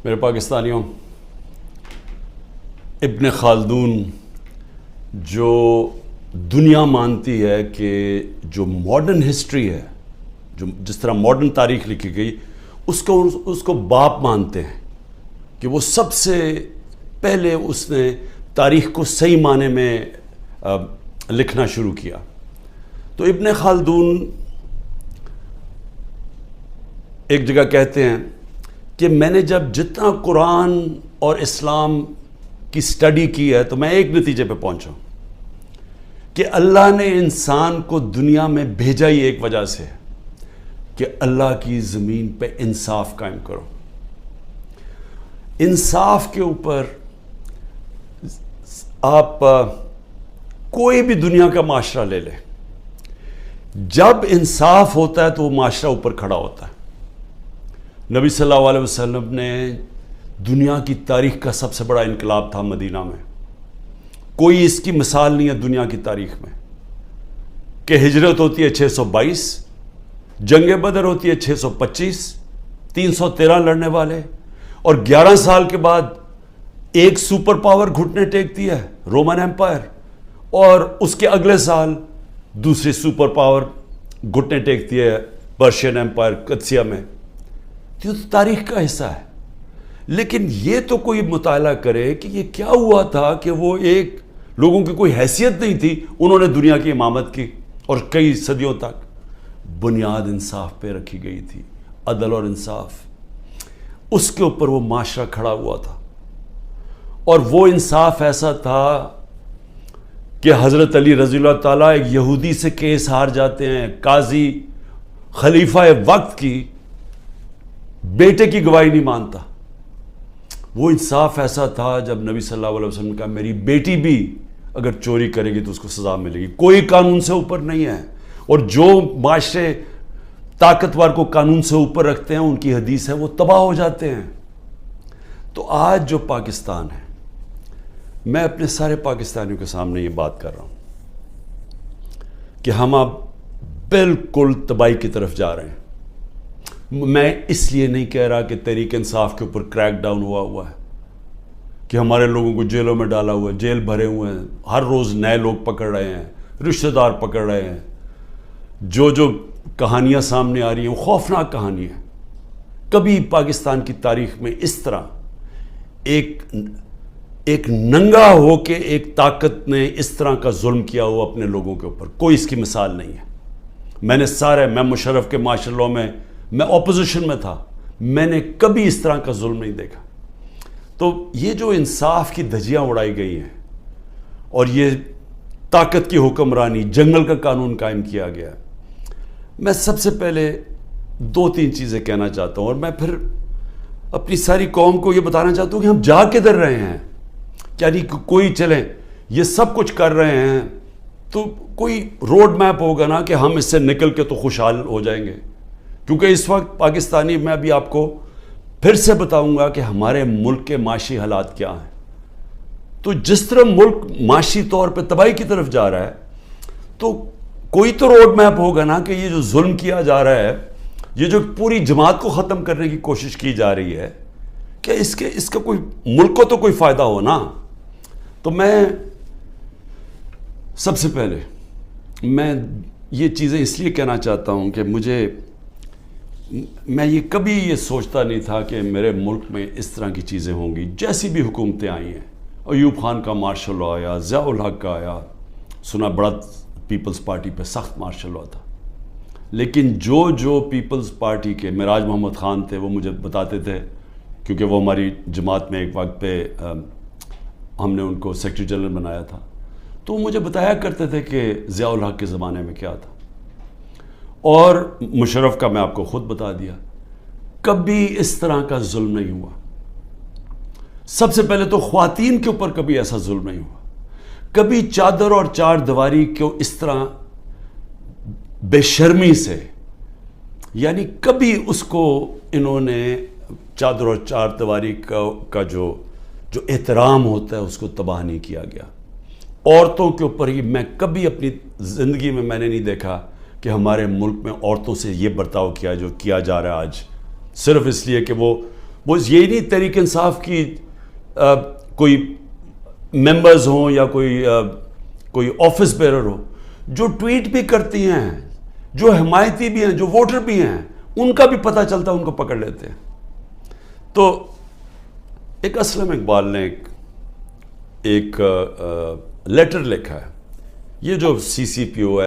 میرے پاکستانیوں، ابن خلدون جو دنیا مانتی ہے کہ جو ماڈرن ہسٹری ہے، جو جس طرح ماڈرن تاریخ لکھی گئی، اس کو باپ مانتے ہیں کہ وہ سب سے پہلے اس نے تاریخ کو صحیح معنی میں لکھنا شروع کیا۔ تو ابن خلدون ایک جگہ کہتے ہیں کہ میں نے جب جتنا قرآن اور اسلام کی سٹڈی کی ہے تو میں ایک نتیجے پہ پہنچا کہ اللہ نے انسان کو دنیا میں بھیجا ہی ایک وجہ سے کہ اللہ کی زمین پہ انصاف قائم کرو۔ انصاف کے اوپر آپ کوئی بھی دنیا کا معاشرہ لے لیں، جب انصاف ہوتا ہے تو وہ معاشرہ اوپر کھڑا ہوتا ہے۔ نبی صلی اللہ علیہ وسلم نے دنیا کی تاریخ کا سب سے بڑا انقلاب تھا مدینہ میں، کوئی اس کی مثال نہیں ہے دنیا کی تاریخ میں، کہ ہجرت ہوتی ہے 622، جنگ بدر ہوتی ہے 625، 313 لڑنے والے، اور 11 سال کے بعد ایک سپر پاور گھٹنے ٹیکتی ہے رومن ایمپائر، اور اس کے اگلے سال دوسری سپر پاور گھٹنے ٹیکتی ہے پرشین ایمپائر قدسیہ میں۔ یہ تو تاریخ کا حصہ ہے، لیکن یہ تو کوئی مطالعہ کرے کہ یہ کیا ہوا تھا کہ وہ ایک لوگوں کی کوئی حیثیت نہیں تھی، انہوں نے دنیا کی امامت کی اور کئی صدیوں تک بنیاد انصاف پہ رکھی گئی تھی، عدل اور انصاف، اس کے اوپر وہ معاشرہ کھڑا ہوا تھا۔ اور وہ انصاف ایسا تھا کہ حضرت علی رضی اللہ تعالیٰ ایک یہودی سے کیس ہار جاتے ہیں، قاضی خلیفہ وقت کی بیٹے کی گواہی نہیں مانتا۔ وہ انصاف ایسا تھا جب نبی صلی اللہ علیہ وسلم نے کہا میری بیٹی بھی اگر چوری کرے گی تو اس کو سزا ملے گی، کوئی قانون سے اوپر نہیں ہے، اور جو معاشرے طاقتور کو قانون سے اوپر رکھتے ہیں ان کی حدیث ہے وہ تباہ ہو جاتے ہیں۔ تو آج جو پاکستان ہے، میں اپنے سارے پاکستانیوں کے سامنے یہ بات کر رہا ہوں کہ ہم اب بالکل تباہی کی طرف جا رہے ہیں۔ میں اس لیے نہیں کہہ رہا کہ تحریک انصاف کے اوپر کریک ڈاؤن ہوا ہے، کہ ہمارے لوگوں کو جیلوں میں ڈالا ہوا ہے، جیل بھرے ہوئے ہیں، ہر روز نئے لوگ پکڑ رہے ہیں، رشتہ دار پکڑ رہے ہیں، جو کہانیاں سامنے آ رہی ہیں وہ خوفناک کہانی ہے۔ کبھی پاکستان کی تاریخ میں اس طرح ایک ننگا ہو کے ایک طاقت نے اس طرح کا ظلم کیا ہو اپنے لوگوں کے اوپر، کوئی اس کی مثال نہیں ہے۔ میں مشرف کے مارشل لاء میں اپوزیشن میں تھا، میں نے کبھی اس طرح کا ظلم نہیں دیکھا۔ تو یہ جو انصاف کی دھجیاں اڑائی گئی ہیں اور یہ طاقت کی حکمرانی، جنگل کا قانون قائم کیا گیا، میں سب سے پہلے 2-3 چیزیں کہنا چاہتا ہوں، اور میں پھر اپنی ساری قوم کو یہ بتانا چاہتا ہوں کہ ہم جا کدھر رہے ہیں۔ یعنی کوئی چلیں یہ سب کچھ کر رہے ہیں تو کوئی روڈ میپ ہوگا نا کہ ہم اس سے نکل کے تو خوشحال ہو جائیں گے، کیونکہ اس وقت پاکستانی، میں ابھی آپ کو پھر سے بتاؤں گا کہ ہمارے ملک کے معاشی حالات کیا ہیں۔ تو جس طرح ملک معاشی طور پہ تباہی کی طرف جا رہا ہے تو کوئی تو روڈ میپ ہوگا نا کہ یہ جو ظلم کیا جا رہا ہے، یہ جو پوری جماعت کو ختم کرنے کی کوشش کی جا رہی ہے، کہ اس کا کوئی ملک کو تو کوئی فائدہ ہو نا۔ تو میں سب سے پہلے میں یہ چیزیں اس لیے کہنا چاہتا ہوں کہ میں یہ کبھی یہ سوچتا نہیں تھا کہ میرے ملک میں اس طرح کی چیزیں ہوں گی۔ جیسی بھی حکومتیں آئی ہیں، ایوب خان کا مارشل لاء آیا، ضیاء الحق کا آیا، سنا بڑا پیپلز پارٹی پہ سخت مارشل لاء تھا، لیکن جو پیپلز پارٹی کے معراج محمد خان تھے وہ مجھے بتاتے تھے، کیونکہ وہ ہماری جماعت میں ایک وقت پہ ہم نے ان کو سیکرٹری جنرل بنایا تھا، تو وہ مجھے بتایا کرتے تھے کہ ضیاء الحق کے زمانے میں کیا تھا، اور مشرف کا میں آپ کو خود بتا دیا، کبھی اس طرح کا ظلم نہیں ہوا۔ سب سے پہلے تو خواتین کے اوپر کبھی ایسا ظلم نہیں ہوا، کبھی چادر اور چار دیواری کو اس طرح بے شرمی سے، یعنی کبھی اس کو انہوں نے چادر اور چار دیواری کا جو احترام ہوتا ہے اس کو تباہ نہیں کیا گیا۔ عورتوں کے اوپر ہی میں کبھی اپنی زندگی میں نے نہیں دیکھا کہ ہمارے ملک میں عورتوں سے یہ برتاؤ کیا جو کیا جا رہا ہے آج، صرف اس لیے کہ وہ وہ یہی نہیں تحریک انصاف کی کوئی ممبرز ہوں یا کوئی آفس بیرر ہو، جو ٹویٹ بھی کرتی ہیں، جو حمایتی بھی ہیں، جو ووٹر بھی ہیں، ان کا بھی پتہ چلتا ہے، ان کو پکڑ لیتے ہیں۔ تو ایک اسلم اقبال نے ایک لیٹر لکھا ہے، یہ جو سی سی پی او ہے